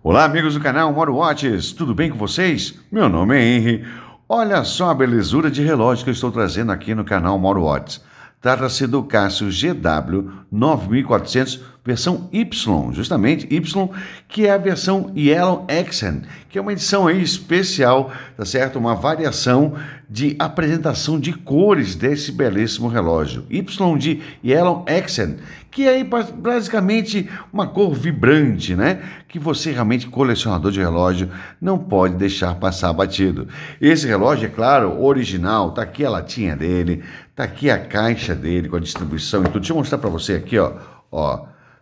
Olá, amigos do canal Moro Watches, tudo bem com vocês? Meu nome é Henry. Olha só a belezura de relógio que eu estou trazendo aqui no canal Moro Watches. Trata-se do Casio GW 9400 versão Y, justamente Y, que é a versão Yellow Accent, que é uma edição aí especial, tá certo? Uma variação de apresentação de cores desse belíssimo relógio. Y de Yellow Accent, que é basicamente uma cor vibrante, né? Que você realmente, colecionador de relógio, não pode deixar passar batido. Esse relógio, é claro, original, tá aqui a latinha dele, tá aqui a caixa dele com a distribuição e tudo. Deixa eu mostrar para você aqui, ó,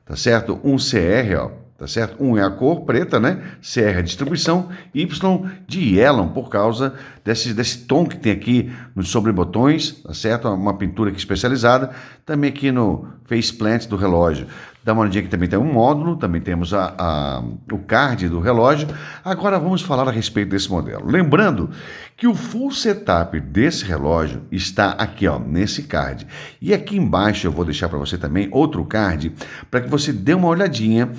tá certo? Um CR, ó, tá certo? Um é a cor preta, né? CR é a distribuição, Y de Yellow, por causa desse tom que tem aqui nos sobrebotões, tá certo? Uma pintura aqui especializada, também aqui no faceplant do relógio. Dá uma olhadinha que também tem um módulo, também temos o card do relógio. Agora vamos falar a respeito desse modelo. Lembrando que o full setup desse relógio está aqui, ó, nesse card. E aqui embaixo eu vou deixar para você também outro card, para que você dê uma olhadinha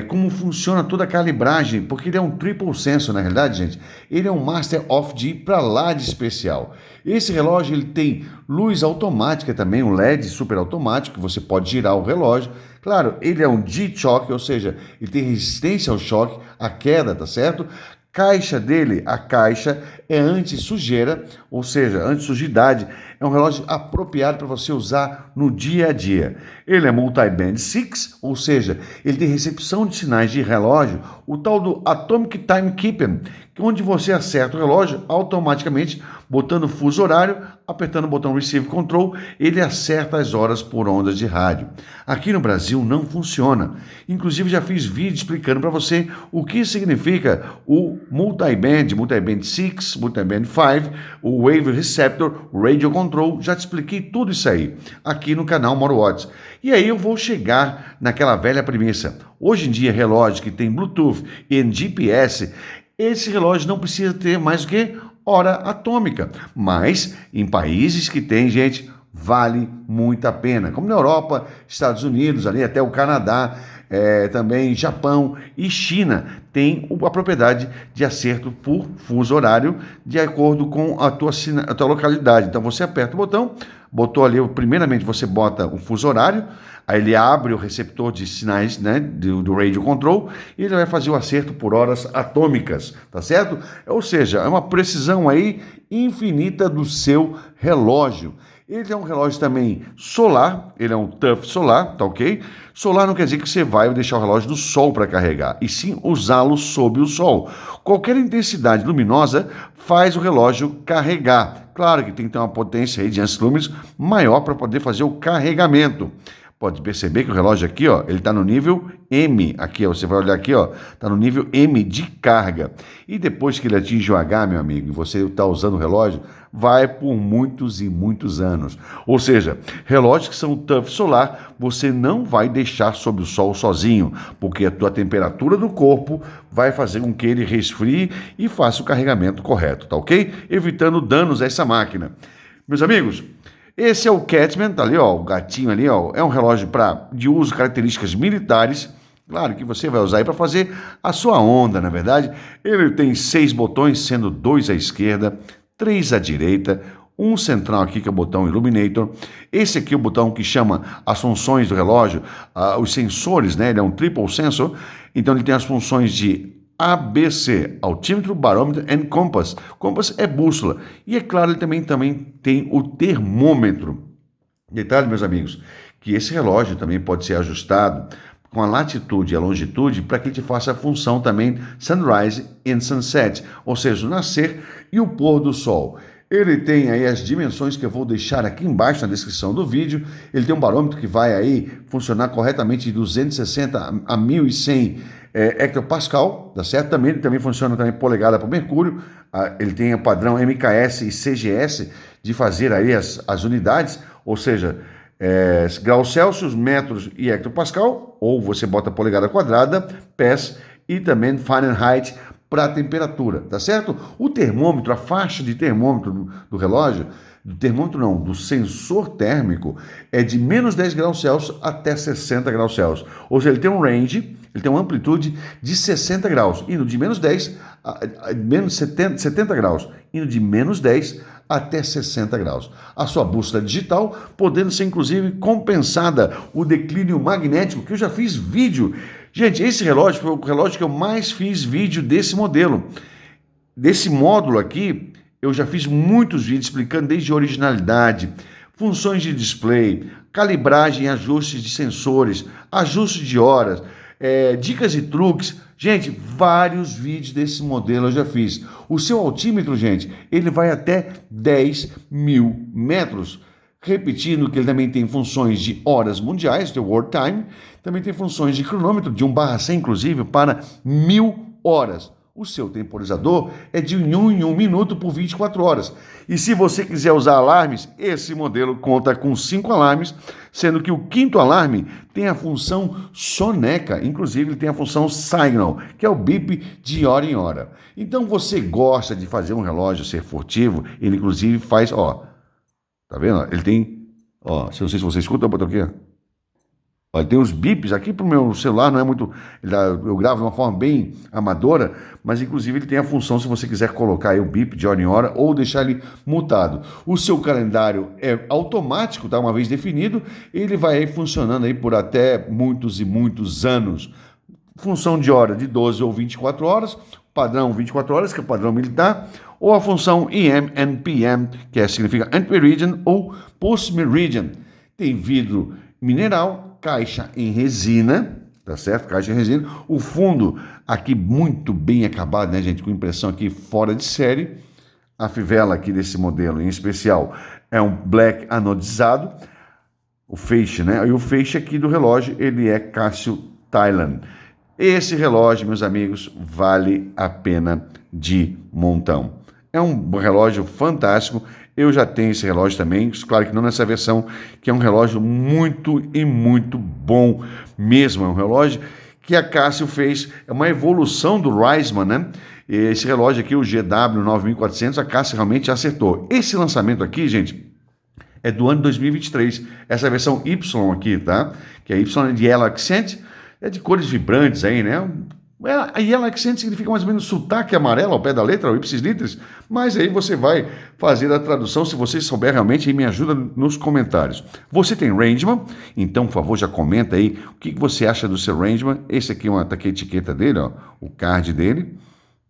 como funciona toda a calibragem, porque ele é um triple sensor, na realidade, gente. Ele é um Master of G para lá de especial. Esse relógio ele tem luz automática também, um LED super automático, que você pode girar o relógio. Claro, ele é um G-Shock, ou seja, ele tem resistência ao choque, à queda, tá certo? Caixa dele, a caixa é anti-sujeira, ou seja, anti-sujidade. É um relógio apropriado para você usar no dia a dia. Ele é multi-band 6, ou seja, ele tem recepção de sinais de relógio, o tal do Atomic Timekeeping, onde você acerta o relógio automaticamente, botando o fuso horário, apertando o botão Receive Control, ele acerta as horas por ondas de rádio. Aqui no Brasil não funciona. Inclusive já fiz vídeo explicando para você o que significa o multi-band 6, multi-band 5, o Wave Receptor, o Radio Control, já te expliquei tudo isso aí aqui no canal Moro Watches. E aí eu vou chegar naquela velha premissa. Hoje em dia, relógio que tem Bluetooth e GPS, esse relógio não precisa ter mais do que hora atômica, mas em países que tem, gente, vale muito a pena, como na Europa, Estados Unidos, ali até o Canadá, também Japão e China, tem a propriedade de acerto por fuso horário de acordo com a tua localidade. Então você aperta o botão, botou ali, primeiramente você bota o fuso horário, aí ele abre o receptor de sinais, né, do Radio Control, e ele vai fazer o acerto por horas atômicas, tá certo? Ou seja, é uma precisão aí infinita do seu relógio. Ele é um relógio também solar, ele é um TUF solar, tá ok? Solar não quer dizer que você vai deixar o relógio no sol para carregar, e sim usá-lo sob o sol. Qualquer intensidade luminosa faz o relógio carregar. Claro que tem que ter uma potência aí de lúmenes maior para poder fazer o carregamento. Pode perceber que o relógio aqui, ó, ele está no nível M. Aqui, ó, você vai olhar aqui, ó, está no nível M de carga. E depois que ele atinge o H, meu amigo, e você está usando o relógio, vai por muitos e muitos anos. Ou seja, relógios que são TUF solar, você não vai deixar sob o sol sozinho, porque a tua temperatura do corpo vai fazer com que ele resfrie e faça o carregamento correto, tá ok? Evitando danos a essa máquina. Meus amigos, esse é o Catman, tá ali, ó, o gatinho ali, ó, é um relógio de uso, características militares. Claro que você vai usar aí para fazer a sua onda, na verdade. Ele tem 6 botões, sendo 2 à esquerda, 3 à direita, um central aqui que é o botão Illuminator. Esse aqui é o botão que chama as funções do relógio, os sensores, né? Ele é um triple sensor, então ele tem as funções de ABC, altímetro, barômetro e compass. Compass é bússola. E é claro, ele também tem o termômetro. Detalhe, meus amigos, que esse relógio também pode ser ajustado com a latitude e a longitude para que ele te faça a função também sunrise and sunset, ou seja, o nascer e o pôr do sol. Ele tem aí as dimensões que eu vou deixar aqui embaixo na descrição do vídeo. Ele tem um barômetro que vai aí funcionar corretamente de 260 a 1100 hectopascal, tá certo? Também funciona também polegada por mercúrio. Ele tem o padrão MKS e CGS de fazer aí as unidades, ou seja, graus Celsius, metros e hectopascal, ou você bota polegada quadrada, pés e também Fahrenheit para a temperatura, tá certo? O termômetro, a faixa de termômetro do relógio, do sensor térmico, é de menos 10 graus Celsius até 60 graus Celsius. Ou seja, ele tem um range, ele tem uma amplitude de 60 graus, indo de menos 10 a menos 70 graus, indo de menos 10 até 60 graus. A sua bússola digital, podendo ser inclusive compensada o declínio magnético, que eu já fiz vídeo. Gente, esse relógio foi o relógio que eu mais fiz vídeo desse modelo. Desse módulo aqui, eu já fiz muitos vídeos explicando desde originalidade, funções de display, calibragem e ajustes de sensores, ajustes de horas, dicas e truques. Gente, vários vídeos desse modelo eu já fiz. O seu altímetro, gente, ele vai até 10.000 metros. Repetindo que ele também tem funções de horas mundiais, de World Time, também tem funções de cronômetro, de 1/100, inclusive, para 1.000 horas. O seu temporizador é de 1 em 1 minuto por 24 horas. E se você quiser usar alarmes, esse modelo conta com 5 alarmes, sendo que o 5º alarme tem a função soneca, inclusive ele tem a função signal, que é o bip de hora em hora. Então você gosta de fazer um relógio ser furtivo, ele inclusive faz, tá vendo? Ele tem, não sei se você escuta, eu boto aqui, Olha, tem os bips aqui para o meu celular, não é muito. Eu gravo de uma forma bem amadora, mas inclusive ele tem a função, se você quiser colocar aí o bip de hora em hora ou deixar ele mutado. O seu calendário é automático, tá? Uma vez definido, ele vai aí funcionando aí por até muitos e muitos anos. Função de hora de 12 ou 24 horas, padrão 24 horas, que é o padrão militar, ou a função EM and PM, que significa Ante-Meridian ou Post-Meridian. Tem vidro mineral, caixa em resina, tá certo? Caixa em resina. O fundo aqui muito bem acabado, né, gente? Com impressão aqui fora de série. A fivela aqui desse modelo em especial é um black anodizado. O feixe, né? E o feixe aqui do relógio, ele é Casio Thailand. Esse relógio, meus amigos, vale a pena de montão. É um relógio fantástico. Eu já tenho esse relógio também, claro que não nessa versão, que é um relógio muito e muito bom mesmo. É um relógio que a Casio fez, é uma evolução do Reisman, né? Esse relógio aqui, o GW9400, a Casio realmente acertou. Esse lançamento aqui, gente, é do ano 2023. Essa versão Y aqui, tá? Que é Y de Yellow Accent, é de cores vibrantes aí, né? A Yellow Accent significa mais ou menos sotaque amarelo ao pé da letra, o ipsis literis, mas aí você vai fazer a tradução, se você souber realmente, e me ajuda nos comentários. Você tem Rangeman, então, por favor, já comenta aí o que você acha do seu Rangeman. Esse aqui tá aqui a etiqueta dele, o card dele,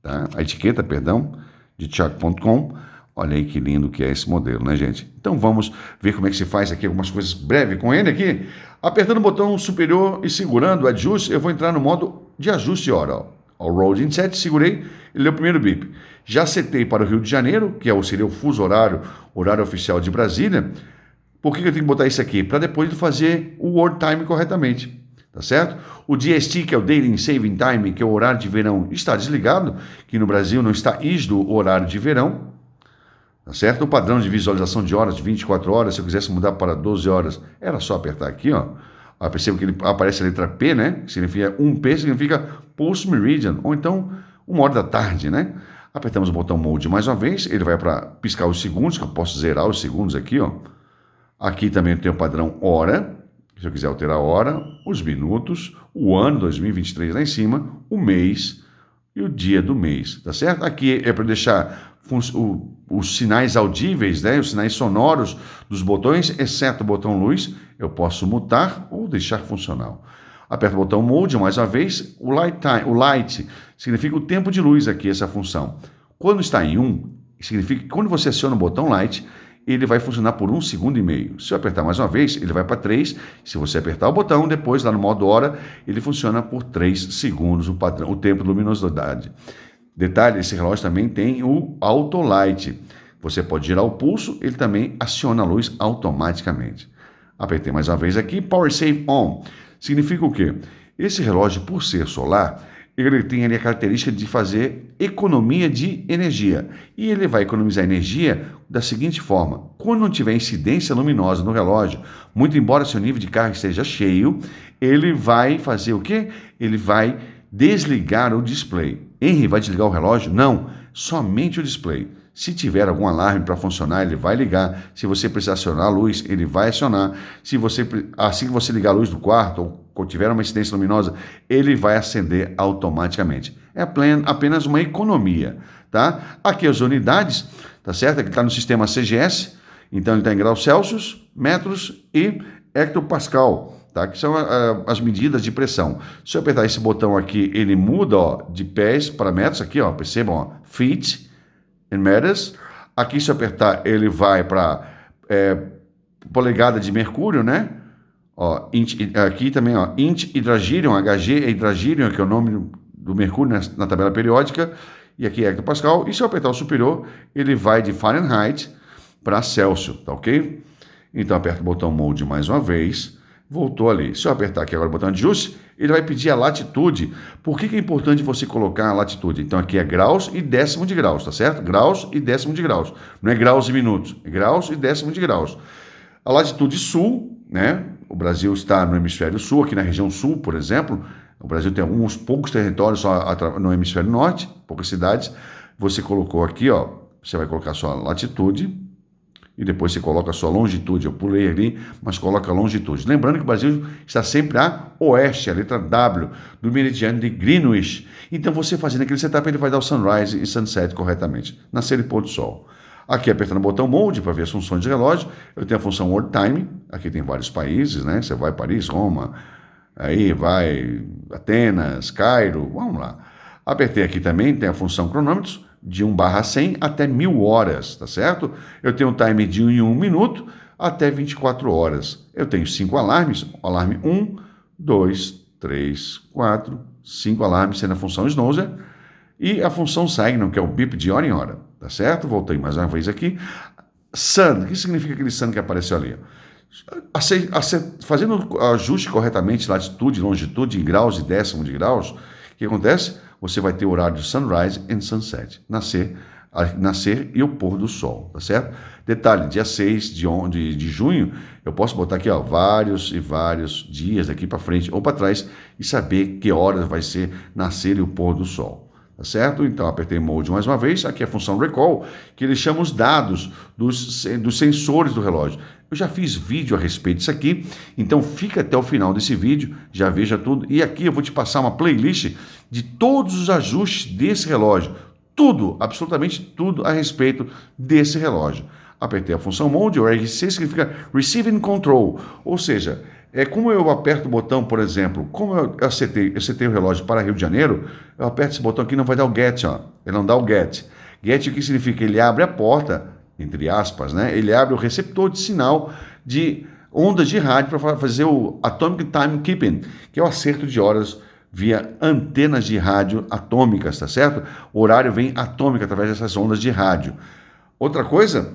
tá? A etiqueta, perdão, de Chuck.com. Olha aí que lindo que é esse modelo, né, gente? Então vamos ver como é que se faz aqui algumas coisas breves com ele aqui. Apertando o botão superior e segurando o ajuste, eu vou entrar no modo de ajuste de hora. O Rolling Set, segurei, ele deu o primeiro bip. Já setei para o Rio de Janeiro, que seria o fuso horário oficial de Brasília. Por que eu tenho que botar isso aqui? Para depois fazer o World Time corretamente. Tá certo? O DST, que é o Daily Saving Time, que é o horário de verão, está desligado, que no Brasil não está ISO o horário de verão. Tá certo? O padrão de visualização de horas de 24 horas, se eu quisesse mudar para 12 horas, era só apertar aqui, percebo que ele aparece a letra P, né? Que significa 1P, significa Post Meridian, ou então 1 hora da tarde, né? Apertamos o botão Mode mais uma vez, ele vai para piscar os segundos, que eu posso zerar os segundos aqui, Aqui também tem o padrão hora, se eu quiser alterar a hora, os minutos, o ano 2023 lá em cima, o mês e o dia do mês, tá certo? Aqui é para deixar os sinais audíveis, né, os sinais sonoros dos botões, exceto o botão luz, eu posso mutar ou deixar funcional. Aperto o botão Mode mais uma vez, o Light significa o tempo de luz aqui, essa função. Quando está em 1, significa que quando você aciona o botão Light, ele vai funcionar por 1,5 segundos. Se eu apertar mais uma vez, ele vai para 3. Se você apertar o botão, depois lá no modo hora, ele funciona por 3 segundos, o tempo de luminosidade. Detalhe, esse relógio também tem o Auto Light. Você pode girar o pulso, ele também aciona a luz automaticamente. Apertei mais uma vez aqui, Power Save On. Significa o quê? Esse relógio, por ser solar, ele tem ali a característica de fazer economia de energia. E ele vai economizar energia da seguinte forma: quando não tiver incidência luminosa no relógio, muito embora seu nível de carga esteja cheio, ele vai fazer o quê? Ele vai desligar o display. Henry, vai desligar o relógio? Não, somente o display. Se tiver algum alarme para funcionar, ele vai ligar. Se você precisar acionar a luz, ele vai acionar. Assim que você ligar a luz do quarto ou tiver uma incidência luminosa, ele vai acender automaticamente. É apenas uma economia, tá? Aqui as unidades, tá certo? Aqui está no sistema CGS, então ele está em graus Celsius, metros e hectopascal, tá? Que são as medidas de pressão. Se eu apertar esse botão aqui, ele muda, ó, de pés para metros, aqui, ó, percebam, ó, feet in meters. Aqui, se eu apertar, ele vai para polegada de mercúrio, né? Ó, aqui também, ó, int hydrogerium, HG é hydrogerium, que é o nome do mercúrio na tabela periódica, e aqui é hectopascal. E se eu apertar o superior, ele vai de Fahrenheit para Celsius, tá ok? Então, aperto o botão Mode mais uma vez, voltou ali. Se eu apertar aqui agora o botão Adjust, ele vai pedir a latitude. Por que é importante você colocar a latitude? Então, aqui é graus e décimo de graus, tá certo? Graus e décimo de graus. Não é graus e minutos, é graus e décimo de graus. A latitude sul, né? O Brasil está no hemisfério sul, aqui na região sul, por exemplo. O Brasil tem alguns poucos territórios só no hemisfério norte, poucas cidades. Você colocou aqui, ó, você vai colocar a sua latitude e depois você coloca a sua longitude. Eu pulei ali, mas coloca a longitude. Lembrando que o Brasil está sempre a oeste, a letra W, do meridiano de Greenwich. Então, você fazendo aquele setup, ele vai dar o sunrise e sunset corretamente, nascer e pôr do sol. Aqui, apertando o botão Mode para ver as funções de relógio, eu tenho a função World Time. Aqui tem vários países, né? Você vai Paris, Roma, aí vai Atenas, Cairo, vamos lá. Apertei aqui também, tem a função cronômetros, de 1/100 até 1000 horas, tá certo? Eu tenho um timer de 1 em 1 minuto até 24 horas. Eu tenho 5 alarmes, alarme 1, 2, 3, 4, 5 alarmes sendo a função snoozer e a função signal, que é o bip de hora em hora, tá certo? Voltei mais uma vez aqui. Sun, o que significa aquele sun que apareceu ali? Fazendo o ajuste corretamente, latitude, longitude, em graus e décimo de graus, o que acontece? Você vai ter o horário de sunrise and sunset, nascer e o pôr do sol, tá certo? Detalhe, dia 6 de junho, eu posso botar aqui, ó, vários e vários dias daqui para frente ou para trás e saber que horas vai ser nascer e o pôr do sol, tá certo? Então, apertei Mode mais uma vez, aqui é a função Recall, que ele chama os dados dos sensores do relógio. Eu já fiz vídeo a respeito disso aqui, então fica até o final desse vídeo, já veja tudo. E aqui eu vou te passar uma playlist de todos os ajustes desse relógio. Tudo, absolutamente tudo a respeito desse relógio. Apertei a função Mode, o RC significa Receiving Control, ou seja, como eu aperto o botão, por exemplo, como eu setei o relógio para Rio de Janeiro, eu aperto esse botão aqui e não vai dar o GET, ó. Ele não dá o GET. GET, o que significa? Ele abre a porta, entre aspas, né? Ele abre o receptor de sinal de ondas de rádio para fazer o Atomic Time Keeping, que é o acerto de horas via antenas de rádio atômicas, tá certo? O horário vem atômico através dessas ondas de rádio. Outra coisa,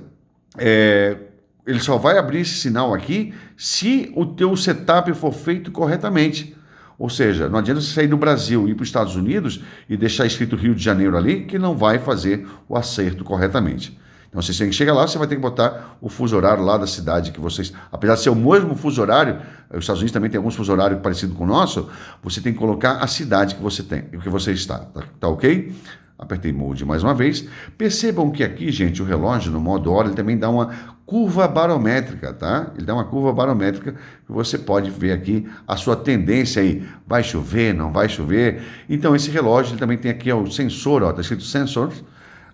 ele só vai abrir esse sinal aqui se o teu setup for feito corretamente. Ou seja, não adianta você sair do Brasil e ir para os Estados Unidos e deixar escrito Rio de Janeiro ali, que não vai fazer o acerto corretamente. Então, você tem que chegar lá, você vai ter que botar o fuso horário lá da cidade que vocês... Apesar de ser o mesmo fuso horário, os Estados Unidos também tem alguns fuso horários parecidos com o nosso, você tem que colocar a cidade que você tem, que você está, tá ok? Apertei Mode mais uma vez. Percebam que aqui, gente, o relógio no modo hora, ele também dá uma curva barométrica, tá? Ele dá uma curva barométrica que você pode ver aqui a sua tendência aí. Vai chover, não vai chover? Então, esse relógio, ele também tem aqui ó, o sensor, ó, tá escrito Sensors.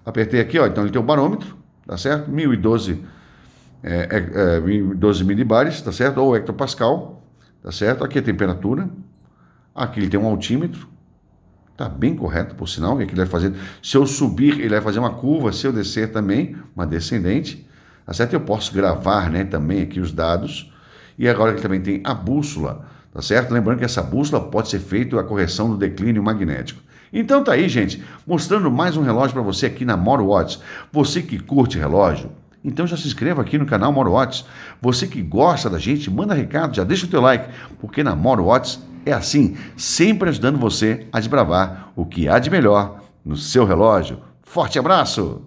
Apertei aqui, ó, então ele tem o barômetro, tá certo? 1012 milibares, tá certo? Ou hectopascal, tá certo? Aqui a temperatura. Aqui ele tem um altímetro. Tá bem correto, por sinal. E aqui ele vai fazer... Se eu subir, ele vai fazer uma curva. Se eu descer também, uma descendente. Tá certo? Eu posso gravar, né, também aqui os dados. E agora ele também tem a bússola, tá certo? Lembrando que essa bússola pode ser feita a correção do declínio magnético. Então tá aí, gente, mostrando mais um relógio para você aqui na MoroWatch. Você que curte relógio, então já se inscreva aqui no canal MoroWatch. Você que gosta da gente, manda recado, já deixa o teu like, porque na MoroWatch é assim, sempre ajudando você a desbravar o que há de melhor no seu relógio. Forte abraço!